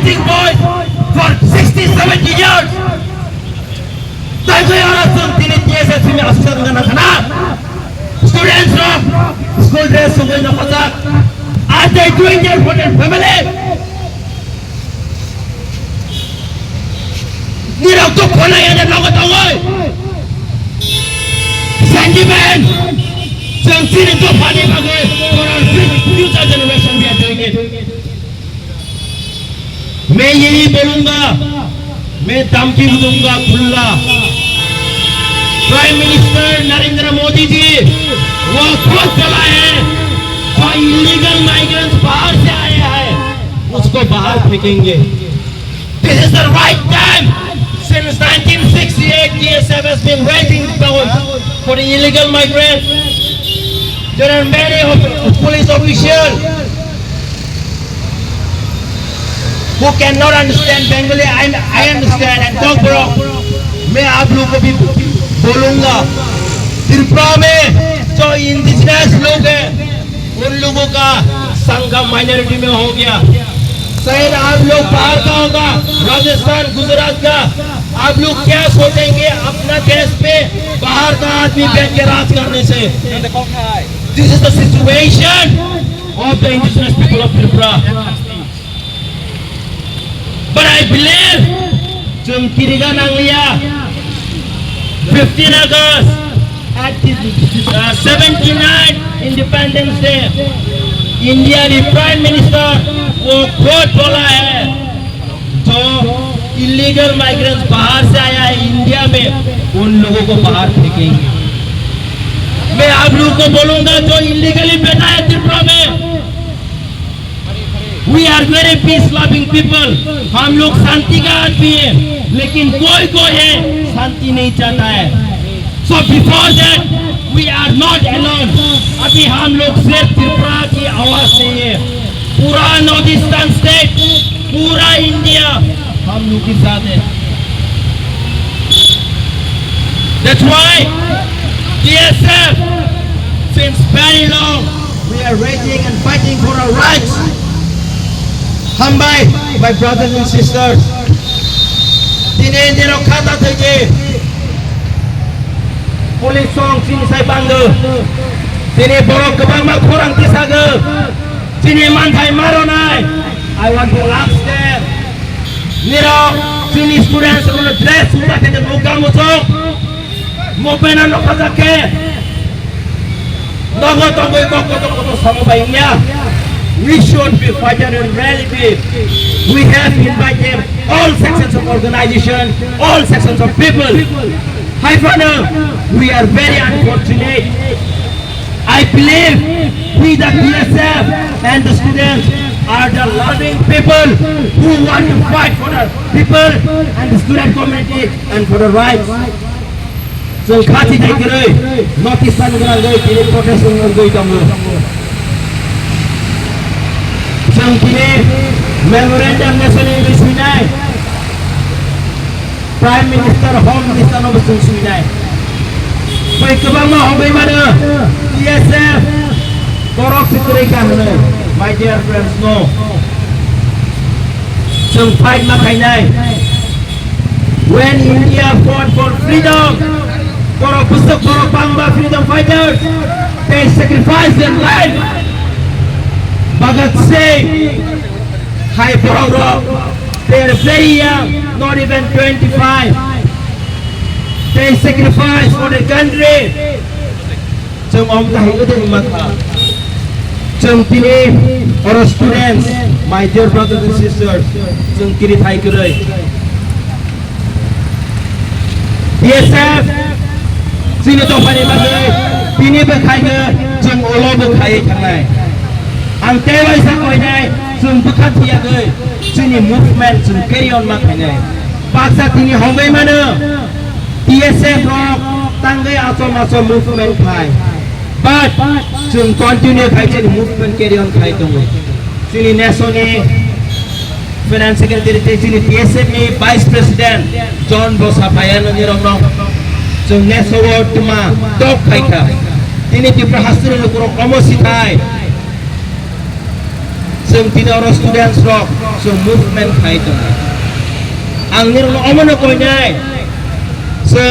fighting boys for 60-70 years. Tayo orang tini tiasa sini asal dengan anak. Students of school dress semua nak pasak. Are they doing their for their family? Ni dah tu kena yang ada nak tahu. Sentiment. Jangan sini tu panik bagai. For our future generation we are doing it. मैं यही बोलूंगा, मैं धमकी दूंगा खुला। Prime minister Narendra Modi ji वो खुद बोला है जो इलीगल माइग्रेंट्स बाहर से आए हैं उसको बाहर फेंकेंगे। This is the right time. Since 1968, DSF has been waiting for the illegal migrants. There are many police officials who cannot understand Bengali. I understand and talk bro. मैं आप लोगों को भी बोलूँगा त्रिपुरा में जो इंडिजिनस लोग हैं उन लोगों का संगम माइनॉरिटी में हो गया। शायद आप लोग बाहर का होगा राजस्थान गुजरात का आप लोग क्या सोचेंगे अपना देश पे बाहर का आदमी बैठ के राज करने से। This is the situation of the indigenous people of Tripura. But I believe jom kiriga nanglia 15 August at 79 Independence Day India the Prime Minister वो खुद बोला है जो इलीगल माइग्रेंट्स बाहर से आया है इंडिया में उन लोगों को बाहर फेंकेंगे। मैं आप लोगों को बोलूंगा जो इलीगली बैठा है त्रिपुरा में We are very peace loving people. हम लोग शांति का आदमी हैं, लेकिन कोई है शांति नहीं चाहता है। So before that, we are not alone. अभी हम लोग सिर्फ त्रिपुरा की आवाज नहीं है, पूरा नॉर्थ ईस्टर्न स्टेट, पूरा इंडिया हम लोग के साथ है। That's why DSF, since very long, we are raising and fighting for our rights. Hambay, my brothers and sisters, dinero kata saja, polis song sini saya bangga, sini borok kebangga kurang tisaga, sini mantai maronai. I want to ask them, niro sini students guna dress sudah kita buka musuh, mau pena nak pakai, naga tangguh kotor sama bayinya. We should be fighting in reality. We have invited all sections of organization, all sections of people. Hi Father, we are very unfortunate. I believe we the DSF and the students are the loving people who want to fight for the people and the student community and for the rights. So khati dai kare, notice ban kara gai, kini protest gai kamu. Yang kini memorandum nasional disunai, Prime Minister, Home Minister no disunai. Baik kebangga hobi mana? DSF korok sekerikan mana? My dear friends, no. Some fight makai nai. When India fought for freedom, korok pusuk korok bangga freedom fighters, they sacrificed their life. Bhagat Singh, Hai Borok, they are very young, not even 25. They sacrifice for the country. Jom om tahu itu mata. Jom kini orang students, my dear brothers and sisters, jom kini thai kerai. DSF, sini tu pani bagai, kini berkai ke, jom olo berkai canai. Ang tewai sakoi nai, jom bukan tiap ke, sini movement jom carry on makai nai. Paksa kini homai mana? DSF rock tanggai aso movement khai, but jom continue khai jadi movement carry on khai tu. Sini national finance secretary sini DSF ni vice president John Bosapayan ni orang jom national cuma top khai ka. Ini di perhasilan kurang promosi khai. जों दिनै अर students रक जों movement खायदों आं निरन अमनो कइनाय जों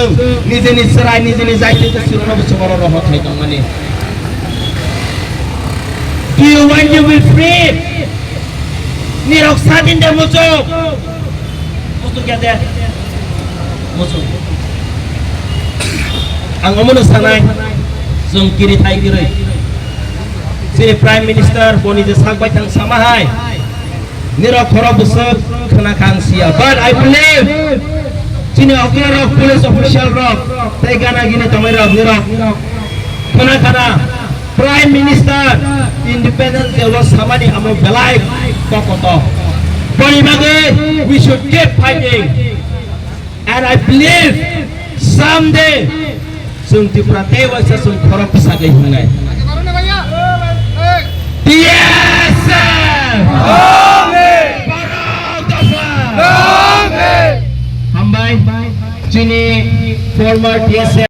निजेनि सराय निजेनि जायथिखौ सिरनो बसमर रह खायदों माने Do you want to be free? Nirok sadin de musuh. Musuh kya deh? Musuh. Ang omong sanai, zoom kiri thai kiri. Si Prime Minister poni je sagbai tang samahai. Nirok khorok busuk khana kang sia. But I believe, sini oknor rok police official rok, tay gana gini tomai rok nirok. Khana Prime Minister independent was samani amo belai kokoto. Boni bagi we should keep fighting, and I believe someday sung tipratewa sa sung khorok sagai hunai. Yes! Hambai, Chini former TSF